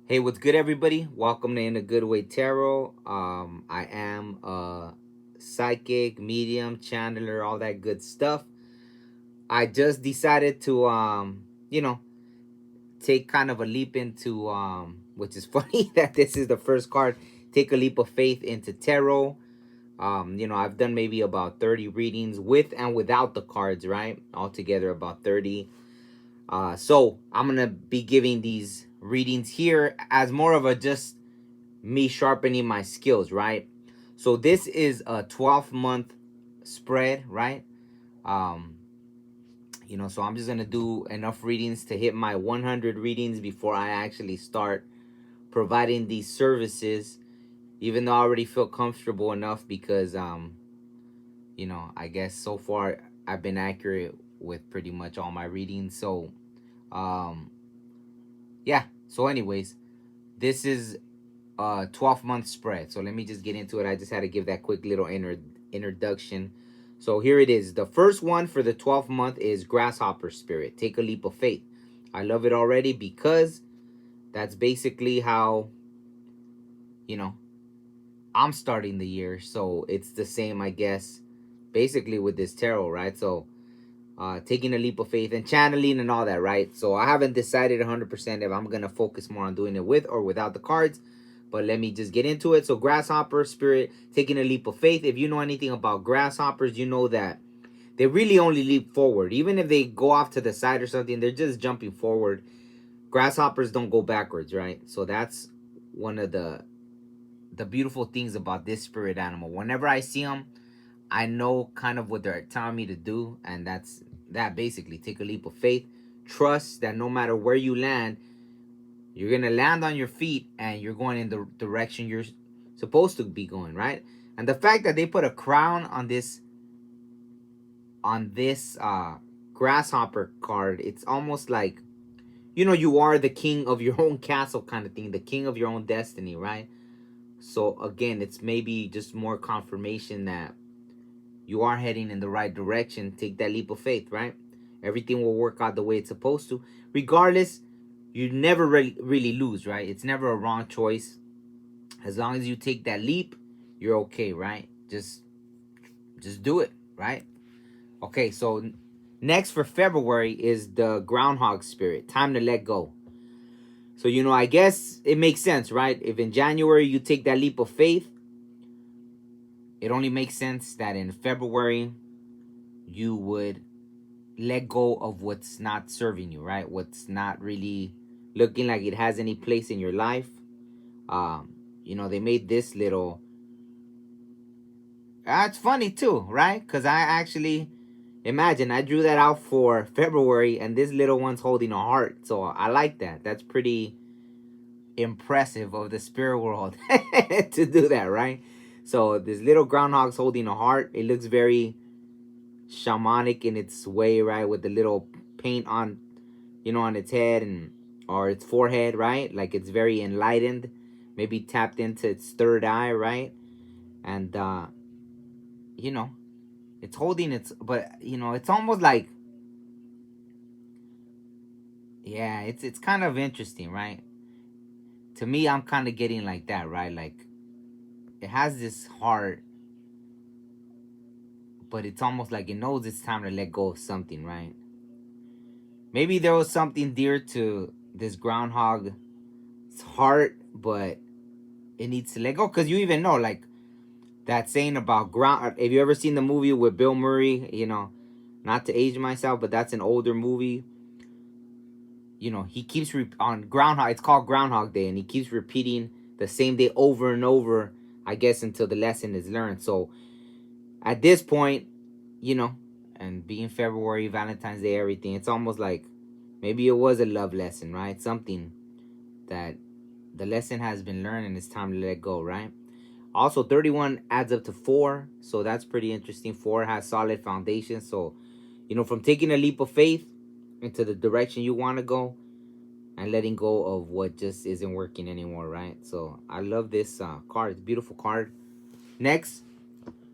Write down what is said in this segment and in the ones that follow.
Hey, what's good, everybody? Welcome to In a Good Way Tarot. I am a psychic, medium, channeler, all that good stuff. I just decided to, take kind of a leap into, which is funny that this is the first card. Take a leap of faith into tarot. I've done maybe about 30 readings with and without the cards, right? Altogether, about 30. So I'm gonna be giving these readings here as more of a just me sharpening my skills, right? So this is a 12-month spread, right? Um, so I'm just gonna do enough readings to hit my 100 readings before I actually start providing these services. Even though I already feel comfortable enough because, I guess so far I've been accurate with pretty much all my readings. So, um, yeah. So, anyways, this is 12-month spread. So let me just get into it. I just had to give that quick little introduction. So here it is. The first one for the 12th month is Grasshopper Spirit. Take a leap of faith. I love it already because that's basically how, you know, I'm starting the year. So it's the same, I guess, basically with this tarot, right? So taking a leap of faith and channeling and all that, right? So I haven't decided 100% if I'm going to focus more on doing it with or without the cards. But let me just get into it. So grasshopper spirit, taking a leap of faith. If you know anything about grasshoppers, you know that they really only leap forward. Even if they go off to the side or something, they're just jumping forward. Grasshoppers don't go backwards, right? So that's one of the beautiful things about this spirit animal. Whenever I see them, I know kind of what they're telling me to do, and that's that basically. Take a leap of faith. Trust that no matter where you land, you're gonna land on your feet and you're going in the direction you're supposed to be going, right? And the fact that they put a crown on this grasshopper card, it's almost like you are the king of your own castle kind of thing, the king of your own destiny, right? So again, it's maybe just more confirmation that you are heading in the right direction. Take that leap of faith, right? Everything will work out the way it's supposed to. Regardless, you never really lose, right? It's never a wrong choice. As long as you take that leap, you're okay, right? Just do it, right? Okay, so next for February is the groundhog spirit. Time to let go. So, I guess it makes sense, right? If in January you take that leap of faith, it only makes sense that in February you would let go of what's not serving you, right? What's not really looking like it has any place in your life. They made this little. It's funny too, right? Because I actually imagine I drew that out for February, and this little one's holding a heart. So I like that. That's pretty impressive of the spirit world to do that, right? So this little groundhog's holding a heart. It looks very shamanic in its way, right? With the little paint on its head and or its forehead, right? Like it's very enlightened, maybe tapped into its third eye, right? And you know, it's holding its, but it's almost like, yeah, it's kind of interesting, right? To me, I'm kind of getting like that, right? Like it has this heart, but it's almost like it knows it's time to let go of something, right? Maybe there was something dear to this groundhog's heart, but it needs to let go. Because you even know, like, that saying about ground. Have you ever seen the movie with Bill Murray? Not to age myself, but that's an older movie. He keeps on Groundhog. It's called Groundhog Day, and he keeps repeating the same day over and over. I guess until the lesson is learned. So at this point, you know, and being February, Valentine's Day, everything, it's almost like maybe it was a love lesson, right? Something that the lesson has been learned, and it's time to let go, right? Also, 31 adds up to 4, so that's pretty interesting. 4 has solid foundation. So, from taking a leap of faith into the direction you want to go and letting go of what just isn't working anymore, right? So, I love this card. It's a beautiful card. Next,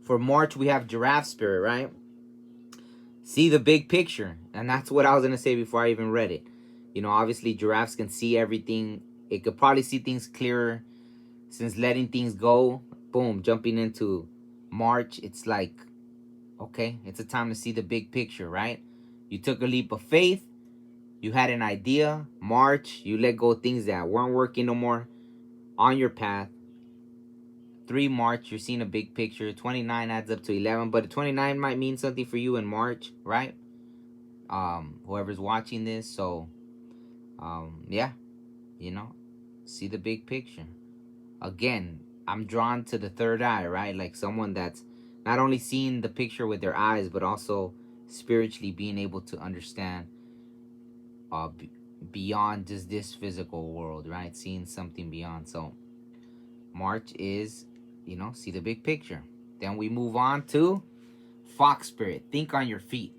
for March, we have Giraffe Spirit, right? See the big picture. And that's what I was going to say before I even read it. Obviously, giraffes can see everything it could probably see things clearer since letting things go. Boom, jumping into March, it's like, okay, it's a time to see the big picture, right? You took a leap of faith. You had an idea. March, you let go of things that weren't working no more on your path. 3 March, you're seeing a big picture. 29 adds up to 11, but 29 might mean something for you in March, right? Whoever's watching this, so yeah, you know, see the big picture. Again, I'm drawn to the third eye, right? Like someone that's not only seeing the picture with their eyes, but also spiritually being able to understand beyond just this physical world, right? Seeing something beyond. So March is, see the big picture. Then we move on to Fox Spirit. Think on your feet.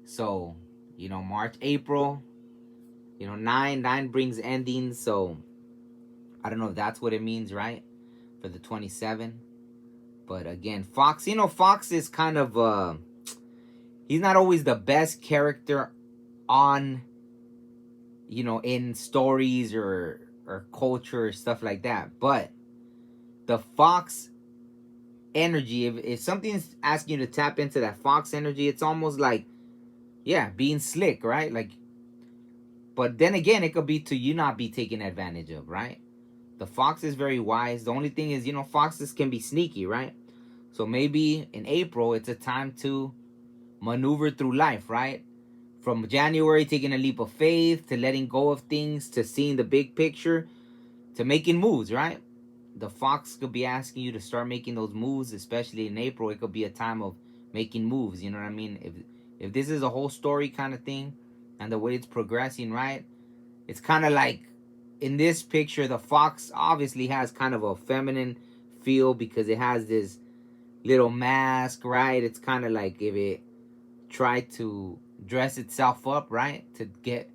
So, March, April, 9 brings endings. So I don't know if that's what it means, right? For the 27. But again, Fox, Fox is kind of, he's not always the best character on, in stories or culture or stuff like that. But the Fox energy, if something's asking you to tap into that Fox energy, it's almost like, yeah, being slick, right? Like, but then again, it could be to you not be taken advantage of, right? The Fox is very wise. The only thing is, foxes can be sneaky, right? So maybe in April, it's a time to maneuver through life, right? From January, taking a leap of faith, to letting go of things, to seeing the big picture, to making moves, right? The Fox could be asking you to start making those moves, especially in April. It could be a time of making moves, you know what I mean? If this is a whole story kind of thing, and the way it's progressing, right? It's kind of like, in this picture, the Fox obviously has kind of a feminine feel because it has this little mask, right? It's kind of like if it tried to dress itself up, right? To get,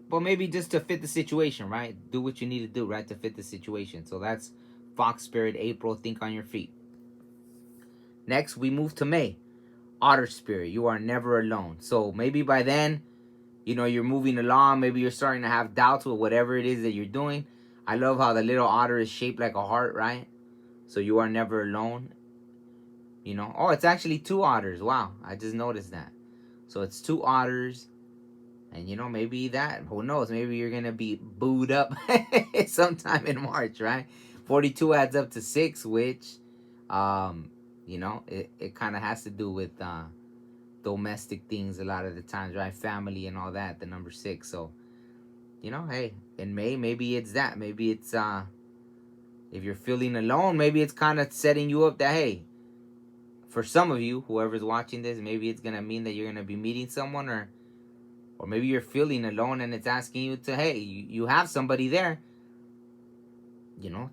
but maybe just to fit the situation, right? Do what you need to do, right? To fit the situation. So that's Fox Spirit, April, think on your feet. Next, we move to May. Otter Spirit, you are never alone. So maybe by then, you're moving along. Maybe you're starting to have doubts with whatever it is that you're doing. I love how the little otter is shaped like a heart, right? So you are never alone. Oh, it's actually 2 otters. Wow, I just noticed that. So it's 2 otters. And maybe that, who knows, maybe you're going to be booed up sometime in March, right? 42 adds up to 6, which, it kind of has to do with domestic things a lot of the times, right? Family and all that, the number 6. So, hey, in May, maybe it's that. Maybe it's, if you're feeling alone, maybe it's kind of setting you up that, hey, for some of you, whoever's watching this, maybe it's going to mean that you're going to be meeting someone, or maybe you're feeling alone and it's asking you to, hey, you have somebody there.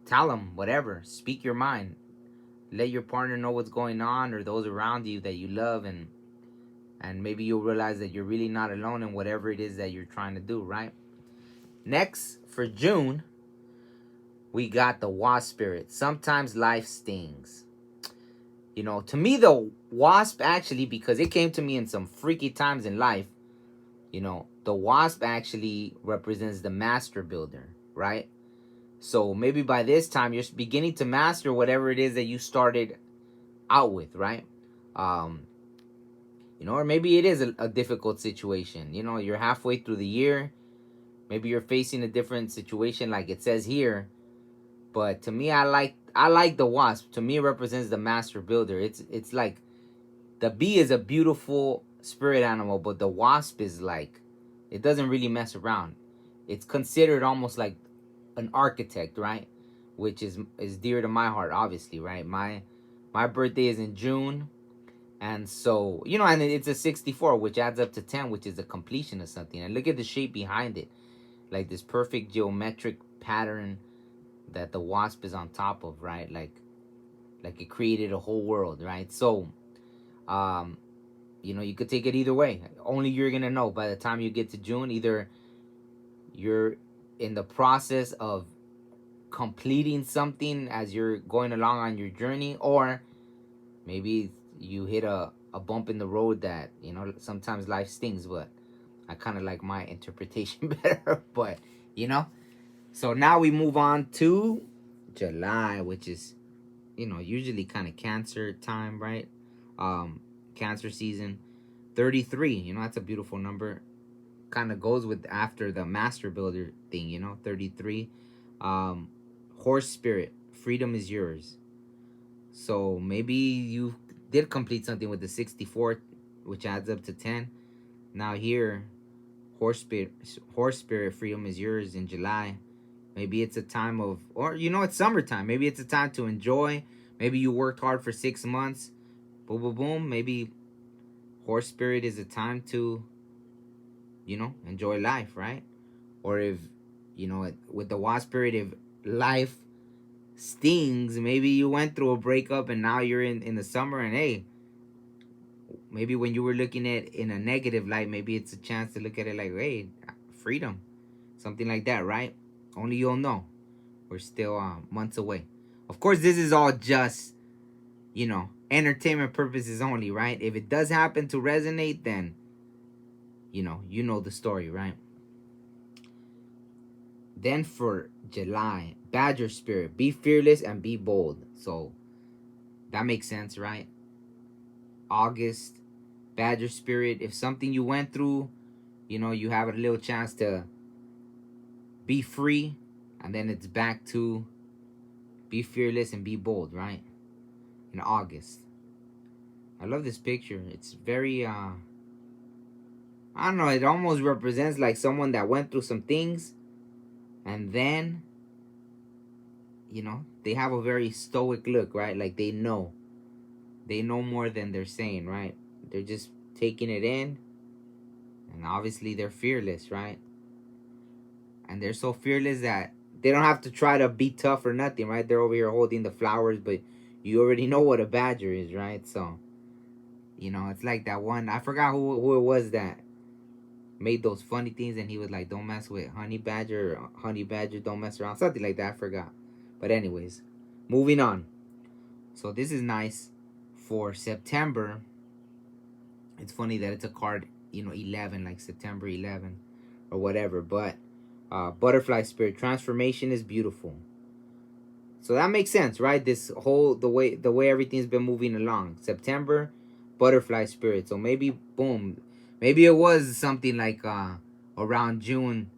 Tell them, whatever. Speak your mind. Let your partner know what's going on, or those around you that you love, and maybe you'll realize that you're really not alone in whatever it is that you're trying to do, right? Next, for June, we got the Wasp Spirit. Sometimes life stings. To me, the Wasp actually, because it came to me in some freaky times in life, the Wasp actually represents the master builder, right? So maybe by this time you're beginning to master whatever it is that you started out with, right? Or maybe it is a difficult situation. You're halfway through the year. Maybe you're facing a different situation like it says here. But to me, I like the Wasp. To me, it represents the master builder. It's like the bee is a beautiful spirit animal, but the Wasp is like, it doesn't really mess around. It's considered almost like an architect, right? Which is dear to my heart, obviously, right? My birthday is in June, and so and it's a 64, which adds up to 10, which is the completion of something. And look at the shape behind it, like this perfect geometric pattern that the Wasp is on top of, right? Like it created a whole world, right? So, you could take it either way. Only you're gonna know by the time you get to June. Either you're in the process of completing something as you're going along on your journey, or maybe you hit a bump in the road that, sometimes life stings, but I kind of like my interpretation better. But, So now we move on to July, which is, usually kind of Cancer time, right? Cancer season. 33, that's a beautiful number. Kind of goes with after the master builder thing, 33. Um, Horse spirit, freedom is yours. So maybe you did complete something with the 64, which adds up to 10. Now here, horse spirit, freedom is yours in July. Maybe it's a time of, or it's summertime. Maybe it's a time to enjoy. Maybe you worked hard for 6 months. Boom, boom, boom. Maybe horse spirit is a time to, enjoy life, right? Or if, with the wasp spirit, if life stings, maybe you went through a breakup and now you're in the summer, and hey, maybe when you were looking at in a negative light, maybe it's a chance to look at it like, hey, freedom, something like that, right? Only you'll know. We're still months away. Of course, this is all just, entertainment purposes only, right? If it does happen to resonate, then you know the story, right? Then for July, Badger Spirit, be fearless and be bold. So that makes sense, right? August, Badger Spirit, if something you went through, you have a little chance to be free, and then it's back to be fearless and be bold, right? In August. I love this picture. It's very I don't know, it almost represents like someone that went through some things, and then they have a very stoic look, right? Like they know more than they're saying, right? They're just taking it in, and obviously they're fearless, right? And they're so fearless that they don't have to try to be tough or nothing, right? They're over here holding the flowers, but you already know what a badger is, right? So it's like that one, I forgot who it was that made those funny things, and he was like, don't mess with honey badger, or honey badger don't mess around, something like that. I forgot. But anyways, moving on. So this is nice for September. It's funny that it's a card, 11, like September 11 or whatever. But butterfly spirit, transformation is beautiful. So that makes sense, right? This whole the way everything's been moving along. September, butterfly spirit. So maybe boom, maybe it was something like around June,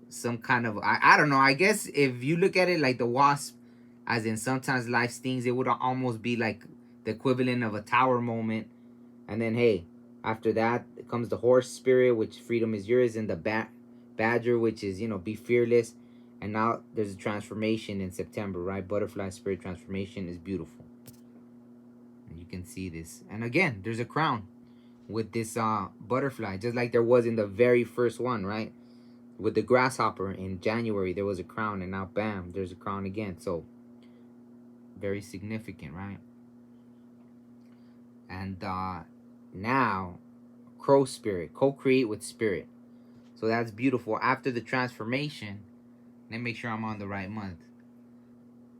some kind of, I don't know. I guess if you look at it like the wasp, as in sometimes life stings, it would almost be like the equivalent of a tower moment. And then hey, after that comes the horse spirit, which freedom is yours, and the badger, which is be fearless. And now there's a transformation in September, right? Butterfly spirit transformation is beautiful. And you can see this. And again, there's a crown with this butterfly, just like there was in the very first one, right? With the grasshopper in January, there was a crown, and now bam, there's a crown again. So very significant, right? And now crow spirit, co-create with spirit. So that's beautiful. After the transformation, let me make sure I'm on the right month.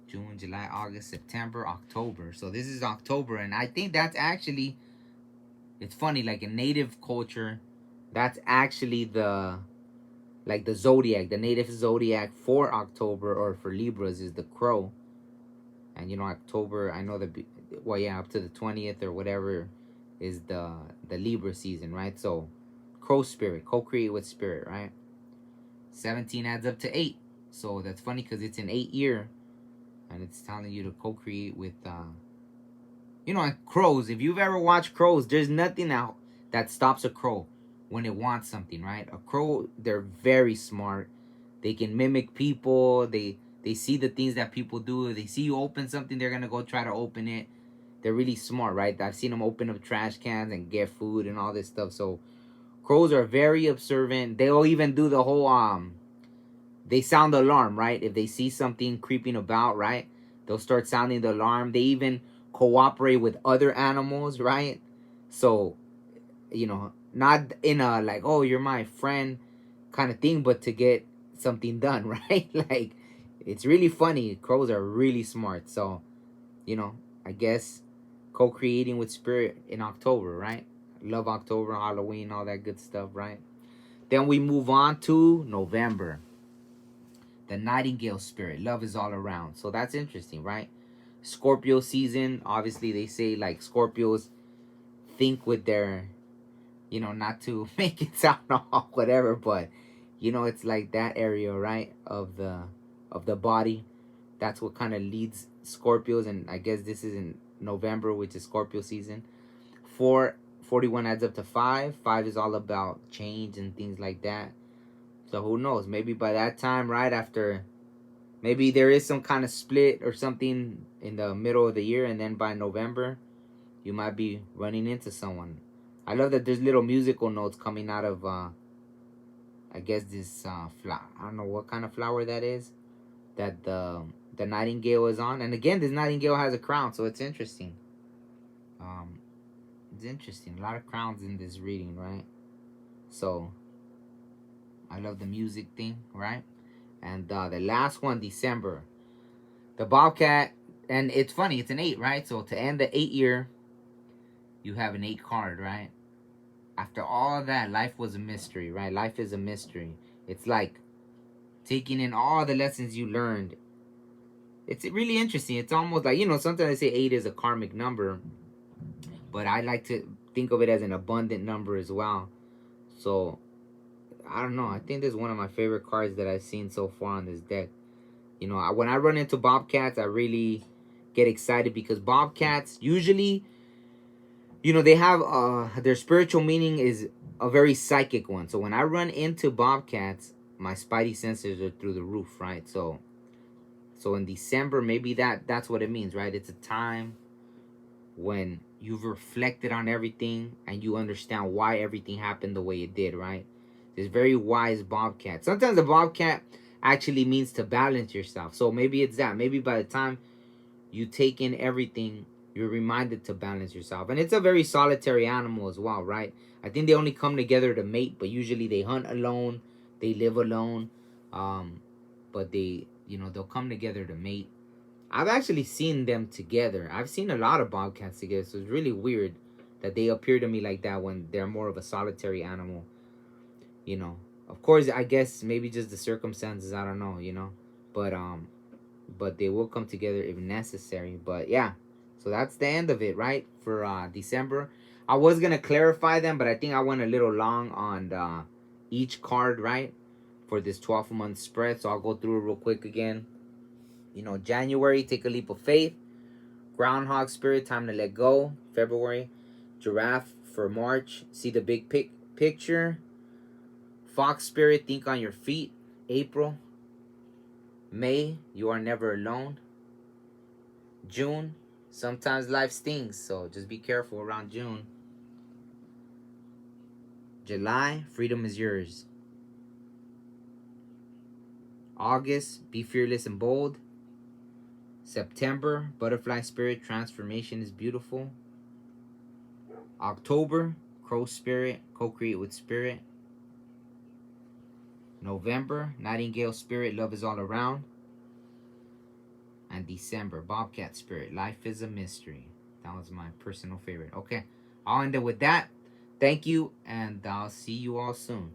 June, July, August, September, October. So this is October, and I think that's actually, it's funny, like in native culture, that's actually the zodiac, the native zodiac for October, or for Libras, is the crow. And October, I know well, yeah, up to the 20th or whatever is the Libra season, right? So crow spirit, co-create with spirit, right? 17 adds up to 8. So that's funny because it's an 8 year, and it's telling you to co-create with crows. If you've ever watched crows, there's nothing out that stops a crow when it wants something, right? A crow, they're very smart. They can mimic people. They see the things that people do. They see you open something, they're gonna go try to open it. They're really smart, right? I've seen them open up trash cans and get food and all this stuff. So crows are very observant. They'll even do the whole they sound the alarm, right? If they see something creeping about, right? They'll start sounding the alarm. They even cooperate with other animals, right? So, not in a like, oh, you're my friend kind of thing, but to get something done, right? Like, it's really funny. Crows are really smart. So, I guess co-creating with spirit in October, right? Love October, Halloween, all that good stuff, right? Then we move on to November. The Nightingale spirit, love is all around. So that's interesting, right? Scorpio season, obviously they say like Scorpios think with their, not to make it sound all whatever, but it's like that area, right, of the body. That's what kind of leads Scorpios, and I guess this is in November, which is Scorpio season. 41 adds up to 5. 5 is all about change and things like that. So who knows? Maybe by that time, right after, maybe there is some kind of split or something in the middle of the year, and then by November, you might be running into someone. I love that there's little musical notes coming out of, I guess this flower. I don't know what kind of flower that is. That the nightingale is on, and again, this nightingale has a crown, so it's interesting. Um, it's interesting. A lot of crowns in this reading, right? So I love the music thing, right? And the last one, December, the Bobcat, and it's funny. It's an 8, right? So to end the 8 year, you have an 8 card, right? After all of that, life was a mystery, right? Life is a mystery. It's like taking in all the lessons you learned. It's really interesting. It's almost like, sometimes I say 8 is a karmic number, but I like to think of it as an abundant number as well. So, I don't know. I think this is one of my favorite cards that I've seen so far on this deck. When I run into Bobcats, I really get excited because Bobcats usually, they have their spiritual meaning is a very psychic one. So when I run into Bobcats, my spidey sensors are through the roof, right? So in December, maybe that's what it means, right? It's a time when you've reflected on everything and you understand why everything happened the way it did, right? This very wise Bobcat. Sometimes the Bobcat actually means to balance yourself. So maybe it's that. Maybe by the time you take in everything, you're reminded to balance yourself. And it's a very solitary animal as well, right? I think they only come together to mate, but usually they hunt alone, they live alone. But they'll come together to mate. I've actually seen them together. I've seen a lot of bobcats together, so it's really weird that they appear to me like that when they're more of a solitary animal. You know, of course, I guess maybe just the circumstances. I don't know. But they will come together if necessary. But yeah, so that's the end of it, right? For December, I was gonna clarify them, but I think I went a little long on each card, right? For this 12-month spread, so I'll go through it real quick again. January, take a leap of faith. Groundhog spirit, time to let go. February, giraffe for March, see the big picture. Fox spirit, think on your feet. April, May, you are never alone. June, sometimes life stings, so just be careful around June. July, freedom is yours. August, be fearless and bold. September, butterfly spirit, transformation is beautiful. October, crow spirit, co-create with spirit. November, nightingale spirit, love is all around. And December, bobcat spirit, life is a mystery. That was my personal favorite. Okay, I'll end it with that. Thank you, and I'll see you all soon.